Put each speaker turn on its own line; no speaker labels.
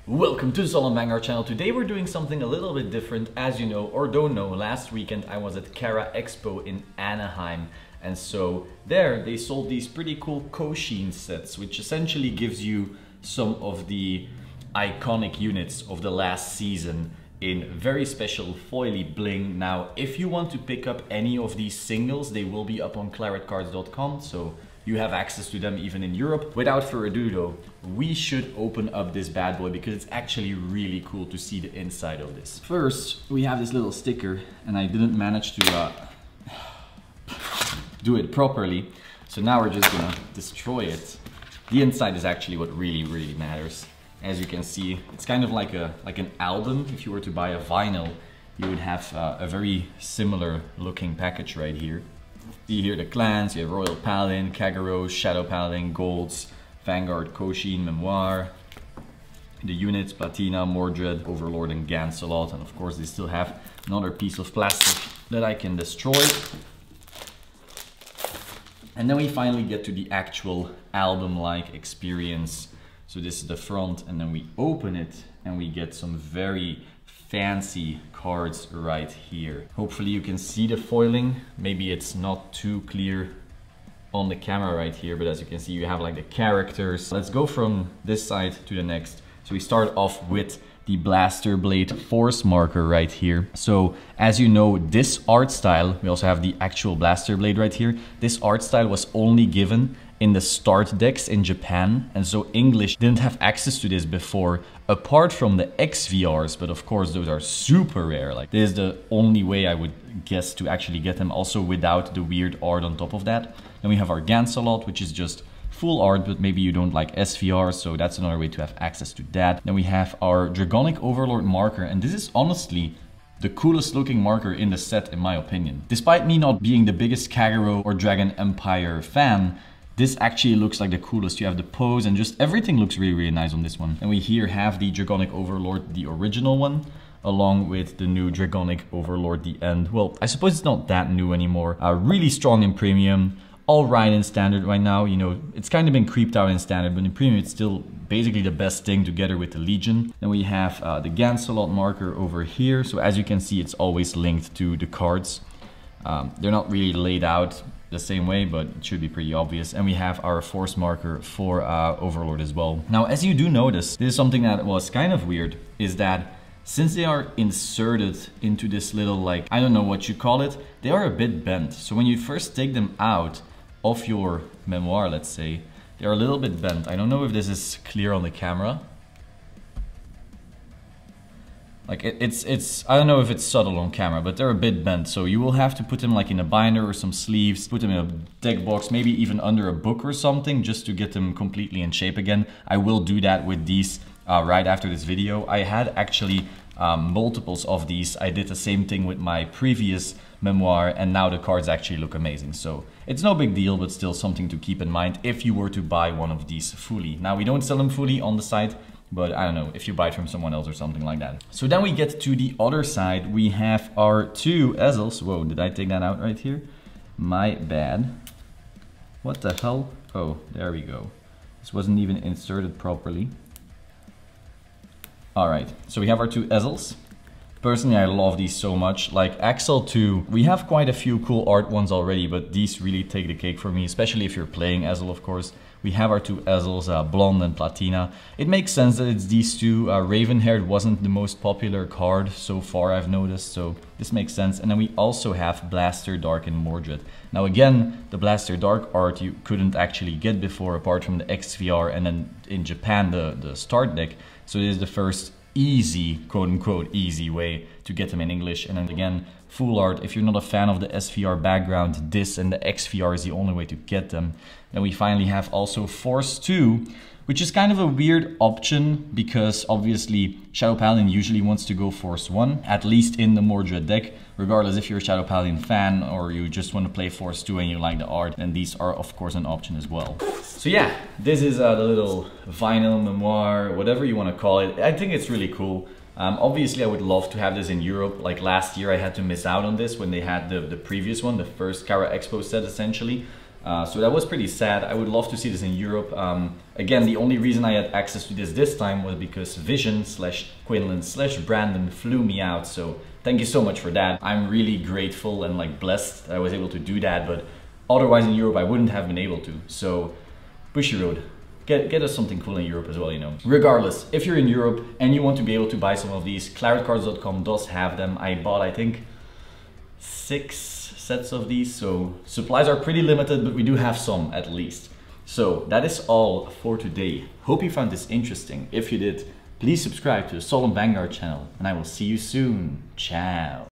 Welcome to the Solemn Vanguard channel. Today we're doing something a little bit different. As you know or don't know, last weekend I was at CharaExpo in Anaheim, and so there they sold these pretty cool Koshien sets, which essentially gives you some of the iconic units of the last season in very special foily bling. Now if you want to pick up any of these singles, they will be up on claretcards.com, so you have access to them even in Europe. Without further ado though, we should open up this bad boy because it's actually really cool to see the inside of this. First, we have this little sticker, and I didn't manage to do it properly. So now we're just gonna destroy it. The inside is actually what really matters. As you can see, it's kind of like an album. If you were to buy a vinyl, you would have a very similar looking package right here. See here the clans, you have Royal Paladin, Kagero, Shadow Paladin, Golds, Vanguard, Koshien, Memoir. The units, Platina, Mordred, Overlord and Gancelot, and of course they still have another piece of plastic that I can destroy. And then we finally get to the actual album-like experience. So this is the front, and then we open it and we get some very fancy cards right here. Hopefully you can see the foiling. Maybe it's not too clear on the camera right here, but as you can see, you have like the characters. Let's go from this side to the next. So we start off with the Blaster Blade Force marker right here. So as you know, this art style, we also have the actual Blaster Blade right here. This art style was only given in the start decks in Japan, and so English didn't have access to this before, apart from the XVRs, but of course those are super rare. Like this is the only way I would guess to actually get them, also without the weird art on top of that. Then we have our Gancelot, which is just full art, but maybe you don't like SVR, so that's another way to have access to that. Then we have our Dragonic Overlord marker, and this is honestly the coolest looking marker in the set in my opinion. Despite me not being the biggest Kagero or Dragon Empire fan, this actually looks like the coolest. You have the pose and just everything looks really nice on this one. And we here have the Dragonic Overlord, the original one, along with the new Dragonic Overlord, the end. Well, I suppose it's not that new anymore. Really strong in premium, all right in standard right now. You know, it's kind of been creeped out in standard, but in premium it's still basically the best thing together with the Legion. Then we have the Gancelot marker over here. So as you can see, it's always linked to the cards. They're not really laid out the same way, but it should be pretty obvious. And we have our force marker for Overlord as well. Now, as you do notice, this is something that was kind of weird, is that since they are inserted into this little, like, I don't know what you call it, they are a bit bent. So when you first take them out of your Memoir, let's say, they are a little bit bent. I don't know if this is clear on the camera. Like it's I don't know if it's subtle on camera, but they're a bit bent. So you will have to put them like in a binder or some sleeves, put them in a deck box, maybe even under a book or something, just to get them completely in shape again. I will do that with these right after this video. I had actually multiples of these. I did the same thing with my previous Memoir, and now the cards actually look amazing. So it's no big deal, but still something to keep in mind if you were to buy one of these fully. Now we don't sell them fully on the site, but I don't know, if you buy it from someone else or something like that. So then we get to the other side. We have our two easels. Whoa, did I take that out right here? My bad. What the hell? Oh, there we go. This wasn't even inserted properly. All right, so we have our two easels. Personally, I love these so much. Like Axel 2, we have quite a few cool art ones already, but these really take the cake for me, especially if you're playing Ezel, of course. We have our two Ezels, Blonde and Platina. It makes sense that it's these two. Ravenhaired wasn't the most popular card so far, I've noticed, so this makes sense. And then we also have Blaster Dark and Mordred. Now again, the Blaster Dark art you couldn't actually get before, apart from the XVR and then in Japan the start deck. So this is the first easy, quote-unquote easy way to get them in English. And then again, full art. If you're not a fan of the SVR background, this and the XVR is the only way to get them. Then we finally have also Force 2, which is kind of a weird option because obviously Shadow Paladin usually wants to go Force 1, at least in the Mordred deck. Regardless if you're a Shadow Paladin fan or you just want to play Force 2 and you like the art, then these are of course an option as well. So yeah, this is the little vinyl Memoir, whatever you want to call it. I think it's really cool. Obviously I would love to have this in Europe. Like last year I had to miss out on this when they had the previous one, the first CharaExpo set essentially. So that was pretty sad. I would love to see this in Europe. Again, the only reason I had access to this time was because Vision/Quinlan/Brandon flew me out. So thank you so much for that. I'm really grateful and like blessed that I was able to do that, but otherwise in Europe I wouldn't have been able to. So Bushy Road, get us something cool in Europe as well, you know. Regardless, if you're in Europe and you want to be able to buy some of these, claretcards.com does have them. I bought, I think, 6 sets of these, so supplies are pretty limited, but we do have some at least. So that is all for today. Hope you found this interesting. If you did, please subscribe to the Solemn Vanguard channel, and I will see you soon. Ciao.